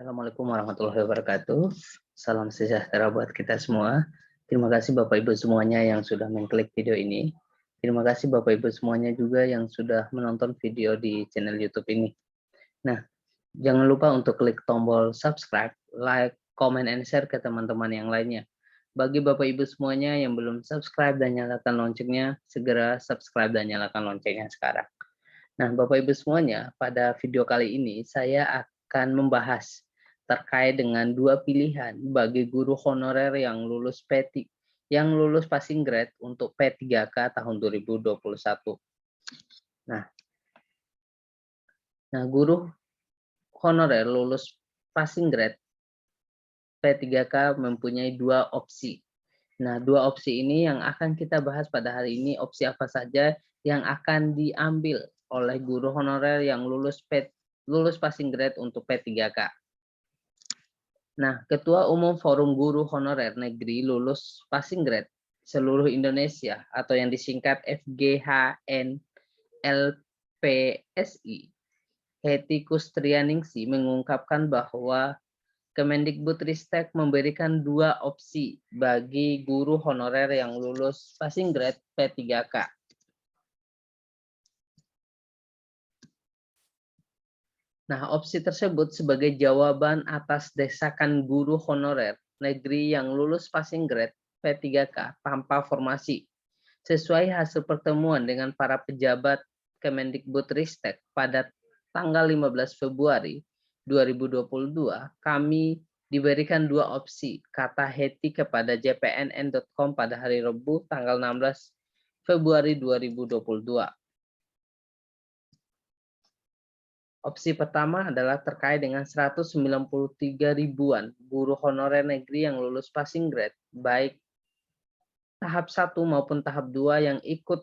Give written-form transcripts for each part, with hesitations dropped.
Assalamualaikum warahmatullahi wabarakatuh. Salam sejahtera buat kita semua. Terima kasih Bapak Ibu semuanya yang sudah mengklik video ini. Terima kasih Bapak Ibu semuanya juga yang sudah menonton video di channel YouTube ini. Nah, jangan lupa untuk klik tombol subscribe, like, comment, and share ke teman-teman yang lainnya. Bagi Bapak Ibu semuanya yang belum subscribe dan nyalakan loncengnya, segera subscribe dan nyalakan loncengnya sekarang. Nah, Bapak Ibu semuanya, pada video kali ini saya akan membahas terkait dengan dua pilihan bagi guru honorer yang lulus passing grade untuk P3K tahun 2021. Nah, guru honorer lulus passing grade P3K mempunyai dua opsi. Nah, dua opsi ini yang akan kita bahas pada hari ini, opsi apa saja yang akan diambil oleh guru honorer yang lulus passing grade untuk P3K. Nah, Ketua Umum Forum Guru Honorer Negeri lulus passing grade seluruh Indonesia atau yang disingkat FGHN-LPSI, Hetty Kustrianingsi mengungkapkan bahwa Kemendikbudristek memberikan dua opsi bagi guru honorer yang lulus passing grade P3K. Nah, opsi tersebut sebagai jawaban atas desakan guru honorer negeri yang lulus passing grade P3K tanpa formasi, sesuai hasil pertemuan dengan para pejabat Kemendikbudristek pada tanggal 15 Februari 2022, kami diberikan dua opsi, kata Hetty kepada jpnn.com pada hari Rabu tanggal 16 Februari 2022. Opsi pertama adalah terkait dengan 193 ribuan guru honorer negeri yang lulus passing grade, baik tahap 1 maupun tahap 2 yang ikut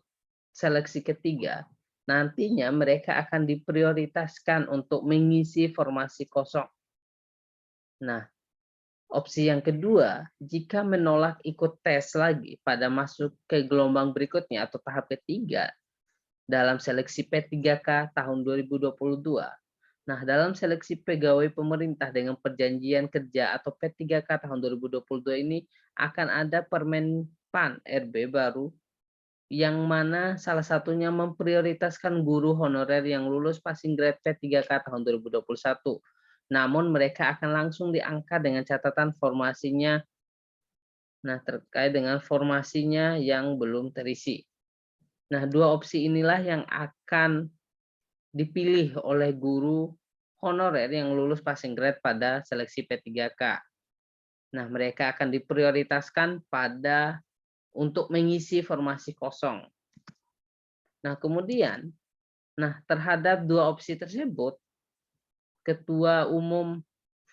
seleksi ketiga. Nantinya mereka akan diprioritaskan untuk mengisi formasi kosong. Nah, opsi yang kedua, jika menolak ikut tes lagi pada masuk ke gelombang berikutnya atau tahap ketiga, dalam seleksi P3K tahun 2022. Nah, dalam seleksi pegawai pemerintah dengan perjanjian kerja atau P3K tahun 2022 ini akan ada Permen PAN RB baru yang mana salah satunya memprioritaskan guru honorer yang lulus passing grade P3K tahun 2021. Namun mereka akan langsung diangkat dengan catatan formasinya. Nah, terkait dengan formasinya yang belum terisi. Nah, dua opsi inilah yang akan dipilih oleh guru honorer yang lulus passing grade pada seleksi P3K. Nah, mereka akan diprioritaskan untuk mengisi formasi kosong. Nah, kemudian, terhadap dua opsi tersebut, Ketua Umum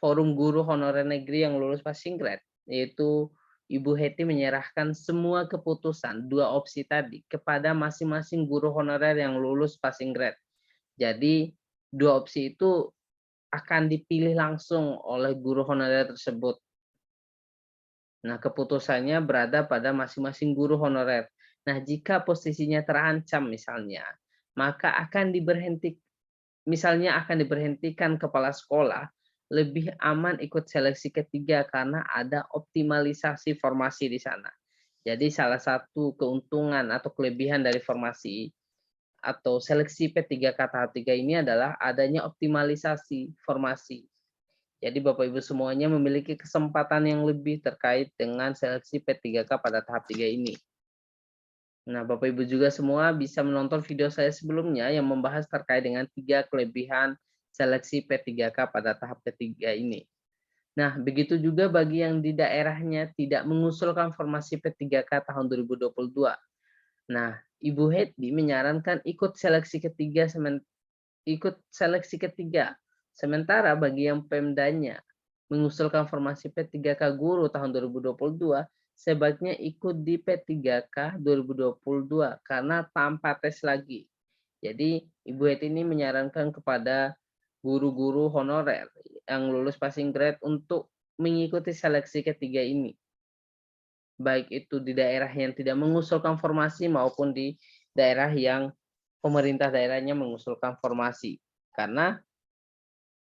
Forum Guru Honorer Negeri yang lulus passing grade, yaitu Ibu Hetty menyerahkan semua keputusan dua opsi tadi kepada masing-masing guru honorer yang lulus passing grade. Jadi dua opsi itu akan dipilih langsung oleh guru honorer tersebut. Nah, keputusannya berada pada masing-masing guru honorer. Nah, jika posisinya terancam misalnya, maka akan diberhentikan kepala sekolah, lebih aman ikut seleksi ketiga karena ada optimalisasi formasi di sana. Jadi salah satu keuntungan atau kelebihan dari formasi atau seleksi P3K tahap 3 ini adalah adanya optimalisasi formasi. Jadi Bapak Ibu semuanya memiliki kesempatan yang lebih terkait dengan seleksi P3K pada tahap 3 ini. Nah, Bapak Ibu juga semua bisa menonton video saya sebelumnya yang membahas terkait dengan 3 kelebihan seleksi P3K pada tahap ketiga ini. Nah, begitu juga bagi yang di daerahnya tidak mengusulkan formasi P3K tahun 2022. Nah, Ibu Hetty menyarankan ikut seleksi ketiga. Sementara bagi yang Pemdanya mengusulkan formasi P3K guru tahun 2022, sebaiknya ikut di P3K 2022 karena tanpa tes lagi. Jadi Ibu Hetty ini menyarankan kepada guru-guru honorer yang lulus passing grade untuk mengikuti seleksi ketiga ini. Baik itu di daerah yang tidak mengusulkan formasi maupun di daerah yang pemerintah daerahnya mengusulkan formasi. Karena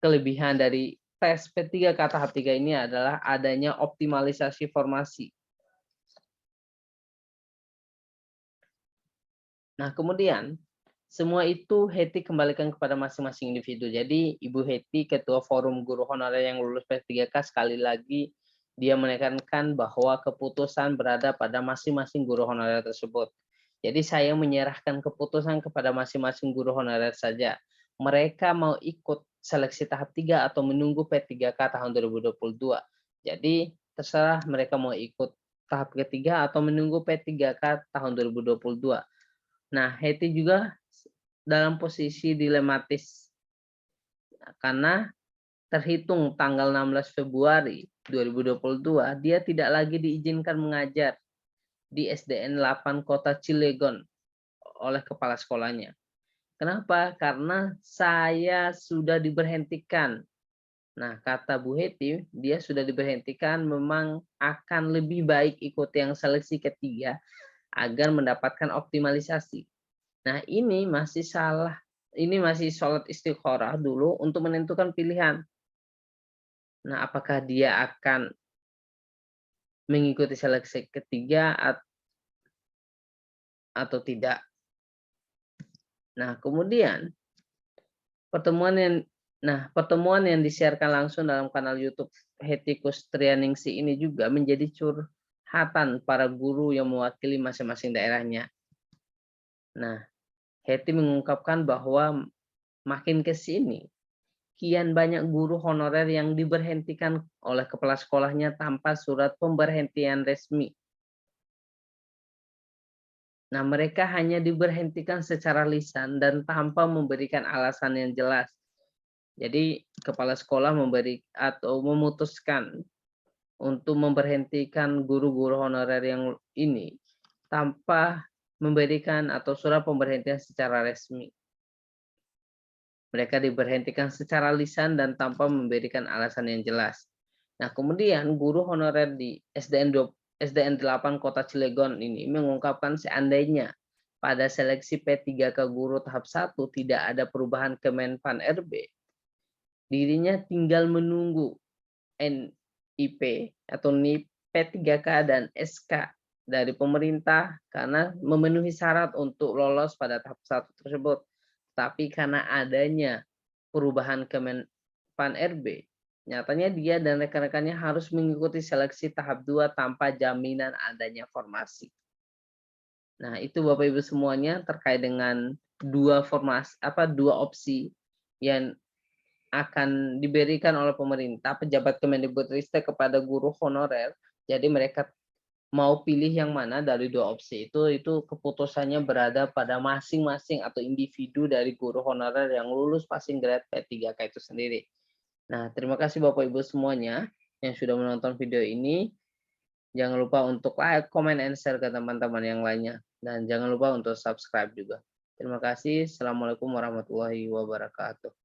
kelebihan dari tes P3K tahap 3 ini adalah adanya optimalisasi formasi. Nah, kemudian semua itu Hetty kembalikan kepada masing-masing individu. Jadi, Ibu Hetty, Ketua Forum Guru Honorer yang lulus P3K, sekali lagi dia menekankan bahwa keputusan berada pada masing-masing guru honorer tersebut. Jadi, saya menyerahkan keputusan kepada masing-masing guru honorer saja. Mereka mau ikut seleksi tahap 3 atau menunggu P3K tahun 2022. Jadi, terserah mereka mau ikut tahap ketiga atau menunggu P3K tahun 2022. Nah, Hetty juga dalam posisi dilematis karena terhitung tanggal 16 Februari 2022 dia tidak lagi diizinkan mengajar di SDN 8 Kota Cilegon oleh kepala sekolahnya. Kenapa? Karena saya sudah diberhentikan. Nah, kata Bu Hetty, dia sudah diberhentikan, memang akan lebih baik ikut yang seleksi ketiga agar mendapatkan optimalisasi. Nah, ini masih salah. Ini masih sholat istikharah dulu untuk menentukan pilihan. Nah, apakah dia akan mengikuti seleksi ketiga atau tidak? Nah, kemudian pertemuan yang disiarkan langsung dalam kanal YouTube Hetty Kustrianingsih ini juga menjadi curhatan para guru yang mewakili masing-masing daerahnya. Nah, Hetty mengungkapkan bahwa makin ke sini kian banyak guru honorer yang diberhentikan oleh kepala sekolahnya tanpa surat pemberhentian resmi. Nah, mereka hanya diberhentikan secara lisan dan tanpa memberikan alasan yang jelas. Jadi, kepala sekolah memutuskan untuk memberhentikan guru-guru honorer yang ini tanpa memberikan atau surat pemberhentian secara resmi. Mereka diberhentikan secara lisan dan tanpa memberikan alasan yang jelas. Nah, kemudian guru honorer di SDN 8 Kota Cilegon ini mengungkapkan seandainya pada seleksi P3K guru tahap 1 tidak ada perubahan Kemenpan RB, dirinya tinggal menunggu NIP atau NIP P3K dan SK dari pemerintah karena memenuhi syarat untuk lolos pada tahap 1 tersebut. Tapi karena adanya perubahan Kemenpan RB, nyatanya dia dan rekan-rekannya harus mengikuti seleksi tahap 2 tanpa jaminan adanya formasi. Nah, itu Bapak Ibu semuanya terkait dengan dua opsi yang akan diberikan oleh pemerintah pejabat Kemendikbudristek kepada guru honorer. Jadi mereka mau pilih yang mana dari dua opsi itu keputusannya berada pada masing-masing atau individu dari guru honorer yang lulus passing grade P3K itu sendiri. Nah, terima kasih Bapak Ibu semuanya yang sudah menonton video ini. Jangan lupa untuk like, comment, and share ke teman-teman yang lainnya. Dan jangan lupa untuk subscribe juga. Terima kasih. Assalamualaikum warahmatullahi wabarakatuh.